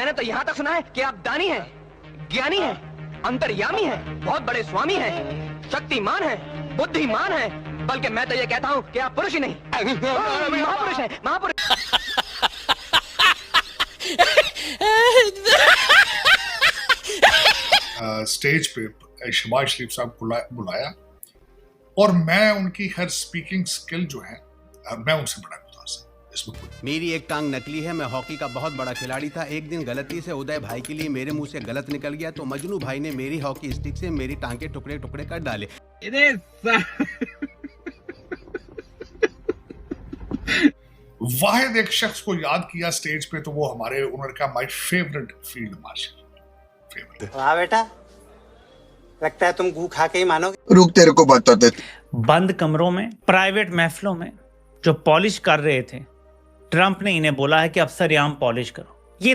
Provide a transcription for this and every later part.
मैंने तो यहाँ तक सुना है कि आप दानी हैं, ज्ञानी हैं, अंतर्यामी हैं, बहुत बड़े स्वामी हैं, शक्तिमान हैं, बुद्धिमान हैं, बल्कि मैं तो ये कहता हूँ कि आप पुरुष ही नहीं महापुरुष हैं, महापुरुष। स्टेज पे शहबाज शरीफ साहब बुलाया और मैं उनकी हर स्पीकिंग स्किल जो है मैं उनसे बड़ा गुजारता हूं। इसमें मेरी एक टांग नकली है। मैं हॉकी का बहुत बड़ा खिलाड़ी था। एक दिन गलती से उदय भाई के लिए मेरे मुंह से गलत निकल गया तो मजनू भाई ने मेरी हॉकी स्टिक से मेरी टांग के टुकड़े टुकड़े कर डाले। वाहिद एक शख्स को याद किया स्टेज पे तो वो हमारे उन्होंने कहा माय फेवरेट फील्ड मार्शल। वाह बेटा, लगता है तुम गू खा के ही मानोगे। रुक, तेरे को बताते। बंद कमरों में, प्राइवेट महफिलों में जो पॉलिश कर रहे थे, ट्रंप ने इन्हें बोला है कि अब सरेआम पॉलिश करो। ये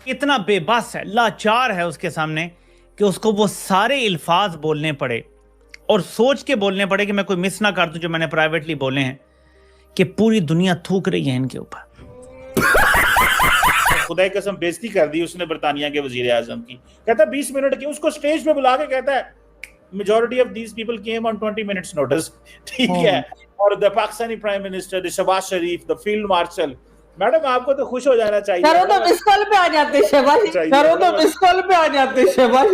इतना बेबस है, लाचार है उसके सामने कि उसको वो सारे अल्फाज बोलने पड़े और सोच के बोलने पड़े कि मैं कोई मिस ना कर दूं जो मैंने प्राइवेटली बोले हैं, कि पूरी दुनिया थूक रही है इनके ऊपर। खुदा की कसम बेइज्जती कर दी उसने बरतानिया के वजीर आजम की। कहता 20 मिनट की, उसको स्टेज पे बुला के कहता है majority of these people came on 20 minutes notice. ठीक है, और the Pakistani prime minister, the Shahbaz Sharif, the field marshal. Madam आपको तो खुश हो जाना चाहिए। करो तो मिस कॉल पे आ जाते शहबाज, करो तो मिस कॉल पे आ जाते शहबाज।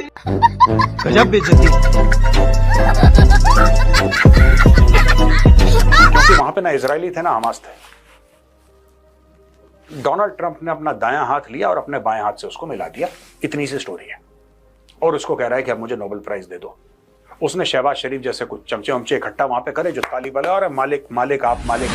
गजब बेइज्जती। क्योंकि वहां पे ना इजरायली थे ना हमास थे। डोनाल्ड ट्रंप ने अपना दायां हाथ लिया और अपने बाएं हाथ से उसको मिला दिया। इतनी सी स्टोरी है। और उसको कह रहा है कि अब मुझे नोबेल प्राइज दे दो। उसने शहबाज शरीफ जैसे कुछ चमचे वमचे इकट्ठा वहां पे करे जो ताली बले और मालिक मालिक आप मालिक।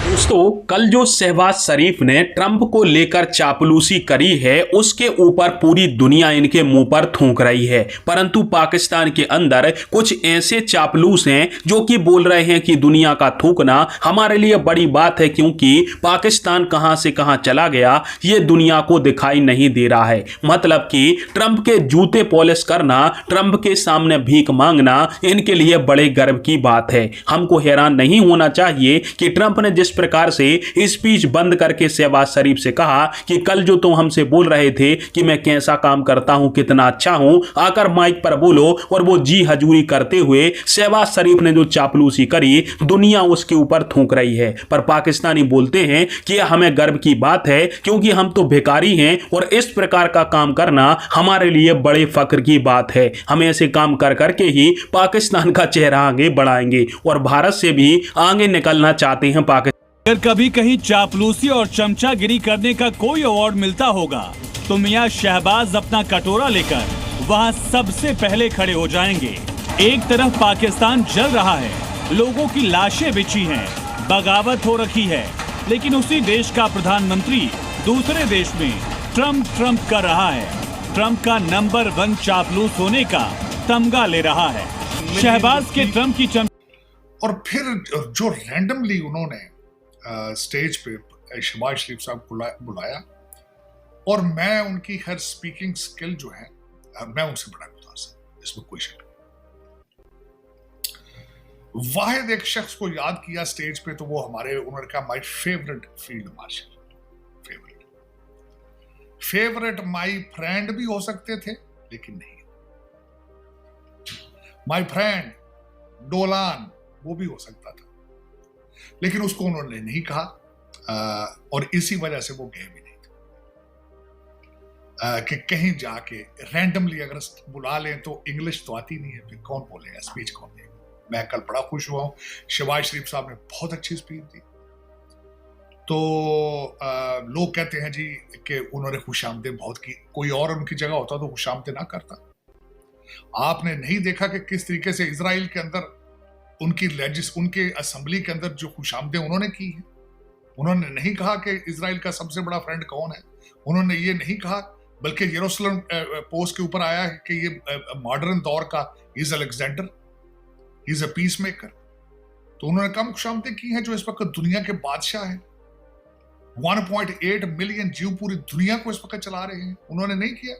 दोस्तों, कल जो शहबाज शरीफ ने ट्रंप को लेकर चापलूसी करी है उसके ऊपर पूरी दुनिया इनके मुंह पर थूक रही है, परंतु पाकिस्तान के अंदर कुछ ऐसे चापलूस हैं जो कि बोल रहे हैं कि दुनिया का थूकना हमारे लिए बड़ी बात है, क्योंकि पाकिस्तान कहां से कहां चला गया ये दुनिया को दिखाई नहीं दे रहा है। मतलब कि ट्रंप के जूते पॉलिश करना, ट्रंप के सामने भीख मांगना इनके लिए बड़े गर्व की बात है। हमको हैरान नहीं होना चाहिए कि ट्रंप ने जिस प्रकार से स्पीच बंद करके शहबाज शरीफ से कहा कि कल जो तुम हमसे बोल रहे थे कि मैं कैसा काम करता हूं, कितना अच्छा हूं, आकर माइक पर बोलो, और वो जी हजूरी करते हुए शहबाज शरीफ ने जो चापलूसी करी दुनिया उसके ऊपर थूक रही है। पर पाकिस्तानी बोलते हैं कि हमें गर्व की बात है क्योंकि हम तो भिखारी हैं और इस प्रकार का काम करना हमारे लिए बड़े फख्र की बात है। हम ऐसे काम कर करके ही पाकिस्तान का चेहरा आगे बढ़ाएंगे और भारत से भी आगे निकलना चाहते हैं पाकिस्तान। अगर कभी कहीं चापलूसी और चमचागिरी करने का कोई अवार्ड मिलता होगा तो मियां शहबाज अपना कटोरा लेकर वहां सबसे पहले खड़े हो जाएंगे। एक तरफ पाकिस्तान जल रहा है, लोगों की लाशें बिछी हैं, बगावत हो रखी है, लेकिन उसी देश का प्रधानमंत्री दूसरे देश में ट्रंप कर रहा है। ट्रंप का नंबर 1 चापलूस होने का तमगा ले रहा है। शहबाज के ट्रंप की और फिर जो रैंडमली उन्होंने स्टेज पे शहबाज शरीफ साहब बुलाया और मैं उनकी हर स्पीकिंग स्किल जो है मैं उनसे बड़ा गुजारता हूं। इसमें कोई शक नहीं। वाहिद एक शख्स को याद किया स्टेज पे तो वो हमारे उन्होंने कहा my favourite field marshal. Favourite my friend भी हो सकते थे लेकिन नहीं। माय फ्रेंड डोलान वो भी हो सकता था लेकिन उसको उन्होंने नहीं कहा और इसी वजह से वो गए भी नहीं थे। कि कहीं जाके रैंडमली अगर बुला लें तो इंग्लिश तो आती नहीं है, फिर कौन बोलेगा, स्पीच कौन देगा। मैं कल बड़ा खुश हुआ हूं, शहबाज शरीफ साहब ने बहुत अच्छी स्पीच दी। तो लोग कहते हैं जी कि उन्होंने खुशामदें बहुत की, कोई और उनकी जगह होता तो खुशामदें ना करता। आपने नहीं देखा कि किस तरीके से इजराइल के अंदर उनके असेंबली के अंदर जो खुशामदें उन्होंने की है। उन्होंने नहीं कहा कि इजराइल का सबसे बड़ा फ्रेंड कौन है, उन्होंने ये नहीं कहा, बल्कि यरूशलेम पोस्ट के ऊपर आया है कि ये मॉडर्न दौर का is Alexander, is a peace maker. तो उन्होंने कम खुशामदें की हैं जो इस वक्त दुनिया के बादशाह हैं। 1.8 मिलियन जीव पूरी दुनिया को इस वक्त चला रहे हैं, उन्होंने नहीं किया।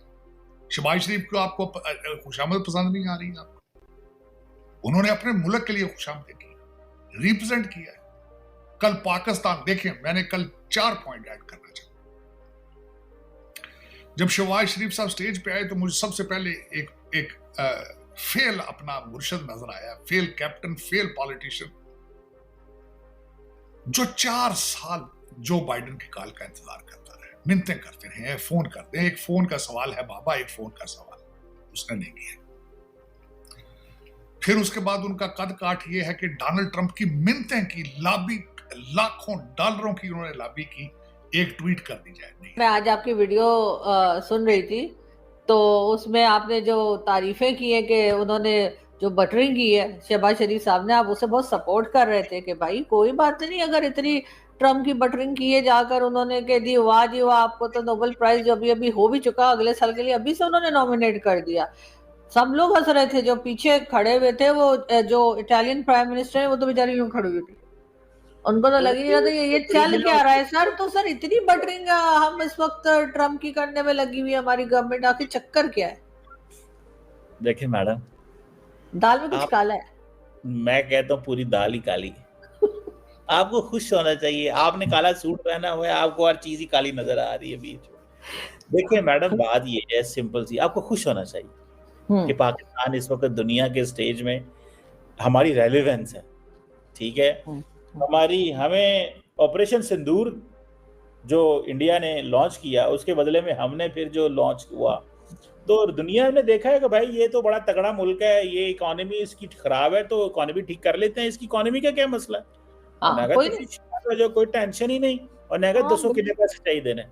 शहबाज शरीफ को आपको खुशामद पसंद नहीं आ रही है आपको, उन्होंने अपने मुल्क के लिए खुशामदीद की, रिप्रेजेंट किया है। कल पाकिस्तान देखें, मैंने कल 4 पॉइंट ऐड करना चाहूँ। जब शहबाज शरीफ साहब स्टेज पे आए तो मुझे सबसे पहले एक फेल अपना मुर्शद नजर आया, फेल कैप्टन, फेल पॉलिटिशियन, जो 4 साल जो बाइडेन की कॉल का इंतजार करता रहे, मिन्नतें करते रहे, फोन करते हैं, एक फोन का सवाल है बाबा, एक फोन का सवाल, उसने नहीं किया। फिर उसके बाद उनका कद काठ ये है कि डोनाल्ड ट्रंप की मिन्नतें की, लॉबी, लाखों डॉलरों की उन्होंने लॉबी की, एक ट्वीट कर दी जाए नहीं। मैं आज आपकी वीडियो सुन रही थी, तो उसमें आपने जो तारीफें की है कि उन्होंने जो बटरिंग की है शहबाज शरीफ साहब ने, आप उसे बहुत सपोर्ट कर रहे थे कि भाई कोई बात नहीं, अगर इतनी ट्रम्प की बटरिंग की है जाकर उन्होंने कह दी, वाह जी वाह, आपको तो नोबेल प्राइज जो अभी हो भी चुका अगले साल के लिए, अभी से उन्होंने नॉमिनेट कर दिया। सब लोग हंस रहे थे, जो पीछे खड़े हुए थे, वो जो इटालियन प्राइम मिनिस्टर है, वो तो बेचारी यूं खड़ी हुई थी, उनको तो लग ही रहा था ये चल क्या रहा है सर। तो सर इतनी बटरिंग हम इस वक्त ट्रम्प की करने में लगी हुई है हमारी गवर्नमेंट, आखिर चक्कर क्या है? देखिए मैडम, दाल में कुछ काला है। मैं कहता हूँ पूरी दाल ही काली आपको खुश होना चाहिए, आपने काला सूट पहना हुआ है, आपको हर चीज ही काली नजर आ रही है बीच में। देखिए मैडम, बात ये है सिंपल सी, आपको खुश होना चाहिए कि पाकिस्तान इस वक्त दुनिया के स्टेज में हमारी रेलेवेंस है, ठीक है। हमें ऑपरेशन सिंदूर जो इंडिया ने लॉन्च किया, उसके बदले में हमने फिर जो लॉन्च हुआ, तो दुनिया ने देखा है कि भाई ये तो बड़ा तगड़ा मुल्क है, ये इकोनॉमी इसकी खराब है तो इकोनॉमी ठीक कर लेते हैं, इसकी इकोनॉमी का क्या मसला है, जो कोई टेंशन ही नहीं। और नगर 200 कितने पैसे चाहिए देने,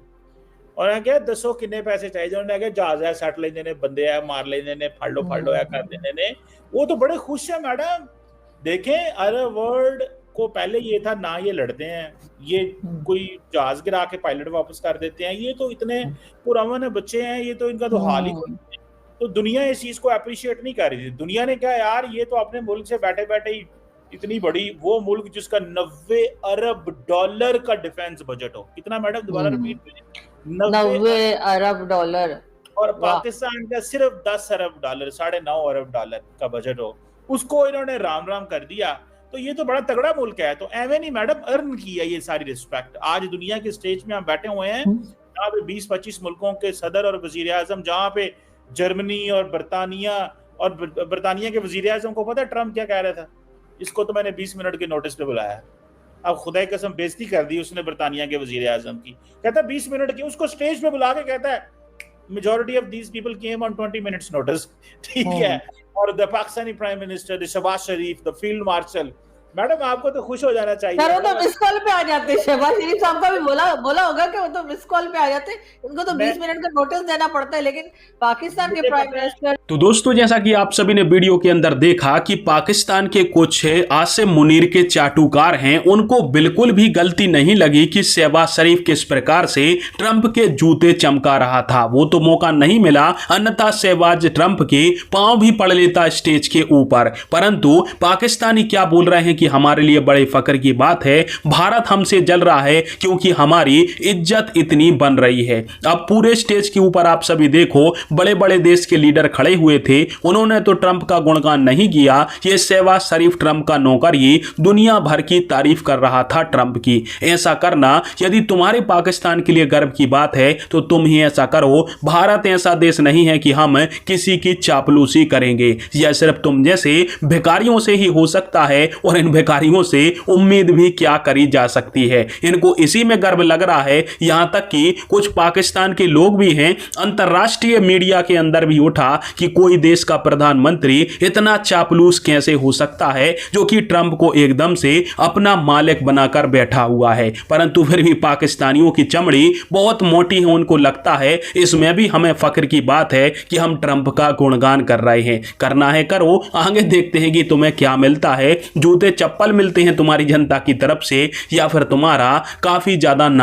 और क्या 200 कितने पैसे चाहिए, उन्होंने जहाज है सट लेने ने, बंदे है मार लेने ने, फाड़ लो या कर देने ने, वो तो बड़े खुश है मैडम। देखें अरब वर्ल्ड को पहले ये था ना, ये लड़ते हैं, ये कोई जहाज गिरा के पायलट वापस कर देते हैं, ये तो इतने पुरअमन बच्चे हैं, ये तो इनका तो हाल ही कोई नहीं। तो दुनिया इस चीज को अप्रिशिएट नहीं कर रही थी। दुनिया ने कहा यार ये तो अपने मुल्क से बैठे बैठे ही इतनी बड़ी, वो मुल्क जिसका 90 अरब डॉलर का डिफेंस बजट हो, कितना मैडम दोबारा रिपीट करिए, 90 अरब डॉलर, और पाकिस्तान का सिर्फ 10 अरब डॉलर, 9.5 अरब डॉलर का बजट हो, उसको इन्होंने राम राम कर दिया। तो ये तो बड़ा तगड़ा मुल्क है। तो एवे नहीं मैडम, अर्न किया ये सारी रिस्पेक्ट। आज दुनिया के स्टेज में हम बैठे हुए हैं, जहाँ पे 20-25 मुल्कों के सदर और वजीर आजम, जहाँ पे जर्मनी और बरतानिया के वजीर आजम को पता है ट्रम्प क्या कह रहा था, इसको तो मैंने 20 मिनट के नोटिस पे बुलाया। अब खुदा की कसम बेइज्जती कर दी उसने बरतानिया के वजीर आजम की। कहता 20 मिनट की, उसको स्टेज पे बुला के कहता है majority of these people came on 20 minutes notice, ठीक है। और the Pakistani prime minister, Shahbaz Sharif, the field marshal, madam आपको तो खुश हो जाना चाहिए। सर वो तो मिस कॉल पे आ जाते, शहबाज शरीफ साहब का भी बोला होगा कि वो तो मिस कॉल पे आ जाते, उनको तो 20 मिनट का नोटिस देना पड़ता है, लेकिन पाकिस्तान के प्राइम मिनिस्टर। तो दोस्तों, जैसा कि आप सभी ने वीडियो के अंदर देखा कि पाकिस्तान के कुछ आसिम मुनीर के चाटुकार हैं, उनको बिल्कुल भी गलती नहीं लगी कि शहबाज शरीफ किस प्रकार से ट्रंप के जूते चमका रहा था। वो तो मौका नहीं मिला, अन्यथा शहबाज ट्रंप के पांव भी पड़ लेता स्टेज के ऊपर। परंतु पाकिस्तानी क्या बोल रहे हैं कि हमारे लिए बड़े फक्र की बात है, भारत हमसे जल रहा है क्योंकि हमारी इज्जत इतनी बन रही है। अब पूरे स्टेज के ऊपर आप सभी देखो, बड़े बड़े देश के लीडर खड़े हुए थे, उन्होंने तो ट्रंप का गुणगान नहीं किया। ये शहबाज शरीफ ट्रंप का नौकर ही दुनिया भर की तारीफ कर रहा था ट्रंप की। ऐसा करना, यदि तुम्हारे पाकिस्तान के लिए गर्व की बात है तो तुम ही ऐसा करो। भारत ऐसा देश नहीं है कि हम किसी की चापलूसी करेंगे। यह सिर्फ तुम जैसे भिखारियों से ही हो सकता है, और इन भिखारियों से उम्मीद भी क्या करी जा सकती है। इनको इसी में गर्व लग रहा है, यहां तक कि कुछ पाकिस्तान के लोग भी हैं, अंतरराष्ट्रीय मीडिया के अंदर भी उठा कि कोई देश का प्रधानमंत्री इतना चापलूस कैसे हो सकता है जो कि ट्रंप को एकदम से अपना मालिक बनाकर बैठा हुआ है। परंतु फिर भी पाकिस्तानियों की चमड़ी बहुत मोटी है, उनको लगता है इसमें भी हमें फख्र की बात है कि हम ट्रंप का गुणगान कर रहे हैं। करना है करो, आगे देखते हैं कि तुम्हें क्या मिलता है। जूते चप्पल मिलते हैं तुम्हारी जनता की तरफ से, या फिर तुम्हारा काफी ज्यादा नाम